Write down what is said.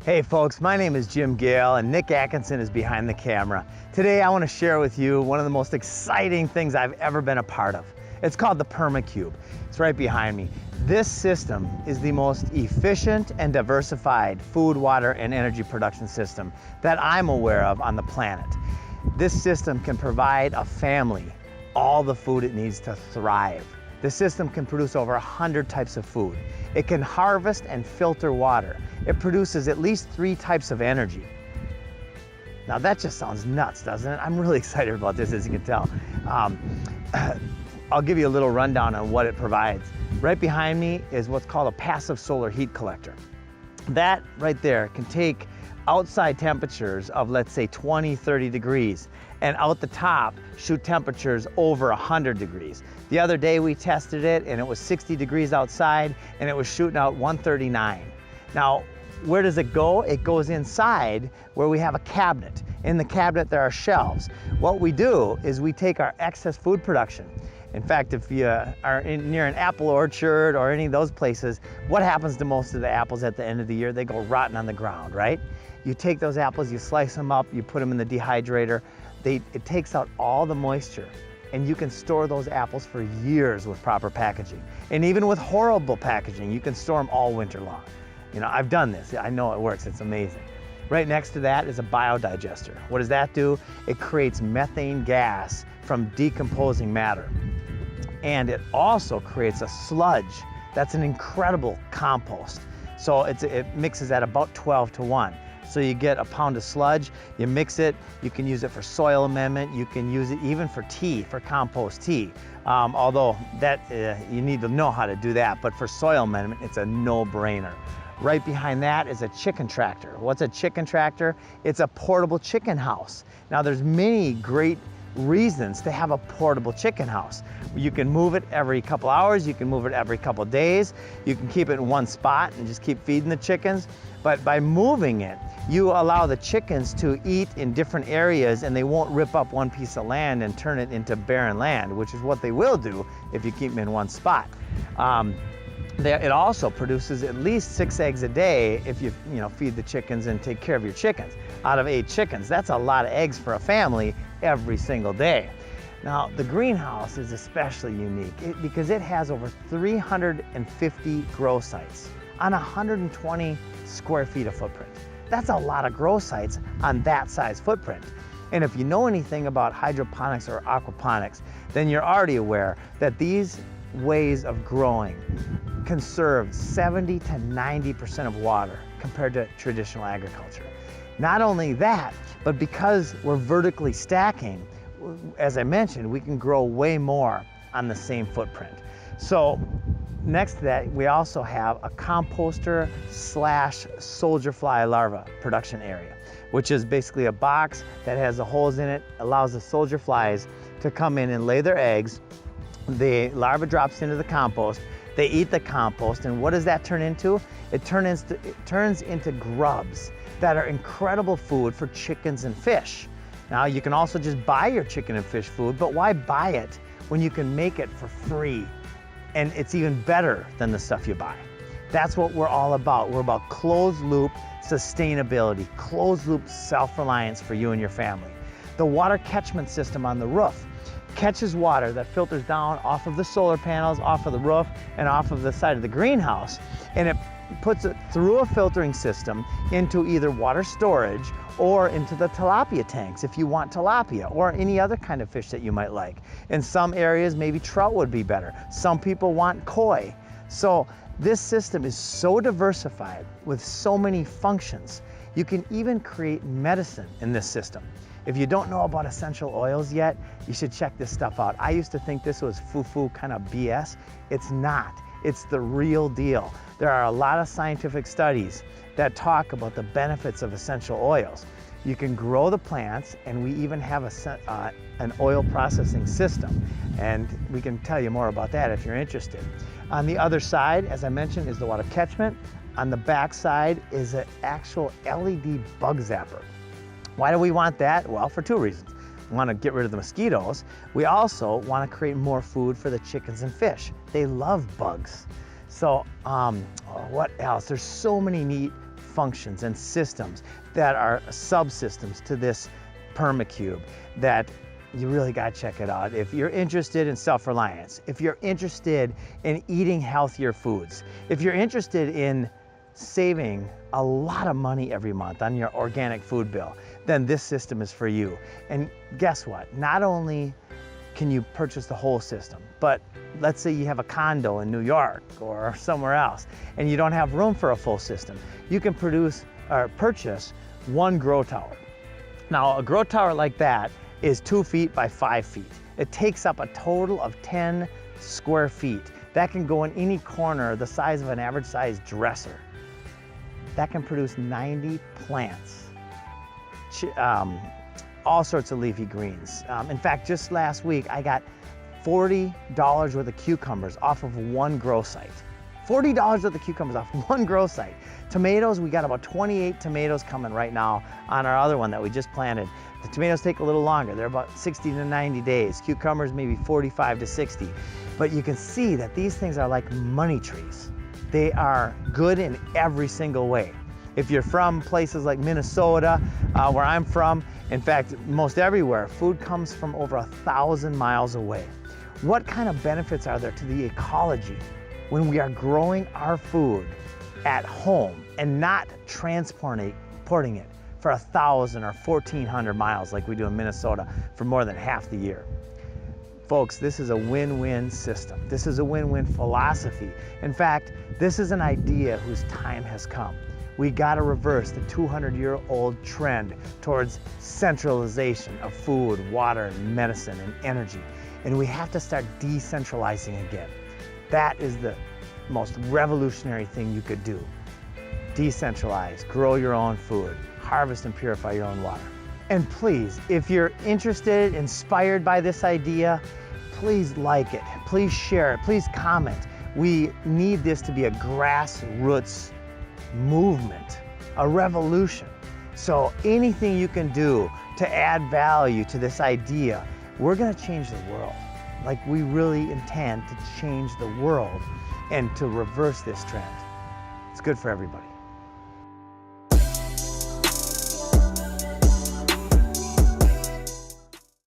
Hey folks, my name is Jimgale and Nick Atkinson is behind the camera. Today I want to share with you one of the most exciting things I've ever been a part of. It's called the Permacube. It's right behind me. This system is the most efficient and diversified food, water, and energy production system that I'm aware of on the planet. This system can provide a family all the food it needs to thrive. The system can produce over 100 types of food. It can harvest and filter water. It produces at least 3 types of energy. Now that just sounds nuts, doesn't it? I'm really excited about this, as you can tell. I'll give you a little rundown on what it provides. Right behind me is what's called a passive solar heat collector. That right there can take outside temperatures of, let's say, 20, 30 degrees, and out the top shoot temperatures over 100 degrees. The other day we tested it and it was 60 degrees outside and it was shooting out 139. Now, where does it go? It goes inside where we have a cabinet. In the cabinet there are shelves. What we do is we take our excess food production. In fact, if you are near an apple orchard or any of those places, what happens to most of the apples at the end of the year? They go rotten on the ground, right? You take those apples, you slice them up, you put them in the dehydrator. It takes out all the moisture, and you can store those apples for years with proper packaging. And even with horrible packaging, you can store them all winter long. You know, I've done this. I know it works. It's amazing. Right next to that is a biodigester. What does that do? It creates methane gas from decomposing matter. And it also creates a sludge. That's an incredible compost. So it mixes at about 12:1. So you get a pound of sludge, you mix it, you can use it for soil amendment, you can use it even for tea, for compost tea. Although that you need to know how to do that, but for soil amendment, it's a no-brainer. Right behind that is a chicken tractor. What's a chicken tractor? It's a portable chicken house. Now there's many great reasons to have a portable chicken house. You can move it every couple hours, you can move it every couple days, you can keep it in one spot and just keep feeding the chickens. But by moving it, you allow the chickens to eat in different areas and they won't rip up one piece of land and turn it into barren land, which is what they will do if you keep them in one spot. It also produces at least 6 eggs a day if you feed the chickens and take care of your chickens. Out of 8 chickens, that's a lot of eggs for a family every single day. Now, the greenhouse is especially unique because it has over 350 grow sites on 120 square feet of footprint. That's a lot of grow sites on that size footprint. And if you know anything about hydroponics or aquaponics, then you're already aware that these ways of growing conserve 70 to 90% of water compared to traditional agriculture. Not only that, but because we're vertically stacking, as I mentioned, we can grow way more on the same footprint. So next to that, we also have a composter / soldier fly larva production area, which is basically a box that has the holes in it, allows the soldier flies to come in and lay their eggs. The larva drops into the compost, they eat the compost, and what does that turn into? It turns into grubs that are incredible food for chickens and fish. Now, you can also just buy your chicken and fish food, but why buy it when you can make it for free? And it's even better than the stuff you buy. That's what we're all about. We're about closed loop sustainability, closed loop self-reliance for you and your family. The water catchment system on the roof catches water that filters down off of the solar panels, off of the roof, and off of the side of the greenhouse, and it puts it through a filtering system into either water storage or into the tilapia tanks if you want tilapia or any other kind of fish that you might like. In some areas, maybe trout would be better. Some people want koi. So this system is so diversified with so many functions. You can even create medicine in this system. If you don't know about essential oils yet, you should check this stuff out. I used to think this was foo-foo kind of BS. It's not. It's the real deal. There are a lot of scientific studies that talk about the benefits of essential oils. You can grow the plants, and we even have an oil processing system. And we can tell you more about that if you're interested. On the other side, as I mentioned, is the water catchment. On the back side is an actual LED bug zapper. Why do we want that? Well, for 2 reasons. We want to get rid of the mosquitoes. We also want to create more food for the chickens and fish. They love bugs. So what else? There's so many neat functions and systems that are subsystems to this Permacube that you really got to check it out. If you're interested in self-reliance, if you're interested in eating healthier foods, if you're interested in saving a lot of money every month on your organic food bill, then this system is for you. And guess what? Not only can you purchase the whole system, but let's say you have a condo in New York or somewhere else and you don't have room for a full system. You can purchase one grow tower. Now, a grow tower like that is 2 feet by 5 feet. It takes up a total of 10 square feet. That can go in any corner the size of an average sized dresser. That can produce 90 plants, all sorts of leafy greens. In fact, just last week, I got $40 worth of cucumbers off of one grow site. $40 worth of cucumbers off one grow site. Tomatoes, we got about 28 tomatoes coming right now on our other one that we just planted. The tomatoes take a little longer. They're about 60 to 90 days. Cucumbers, maybe 45 to 60. But you can see that these things are like money trees. They are good in every single way. If you're from places like Minnesota, where I'm from, in fact, most everywhere, food comes from over 1,000 miles away. What kind of benefits are there to the ecology when we are growing our food at home and not transporting it for 1,000 or 1,400 miles like we do in Minnesota for more than half the year? Folks, this is a win-win system. This is a win-win philosophy. In fact, this is an idea whose time has come. We got to reverse the 200-year-old trend towards centralization of food, water, medicine, and energy. And we have to start decentralizing again. That is the most revolutionary thing you could do. Decentralize, grow your own food, harvest and purify your own water. And please, if you're interested, inspired by this idea, please like it, please share it, please comment. We need this to be a grassroots movement, a revolution. So anything you can do to add value to this idea, we're gonna change the world. Like, we really intend to change the world and to reverse this trend. It's good for everybody.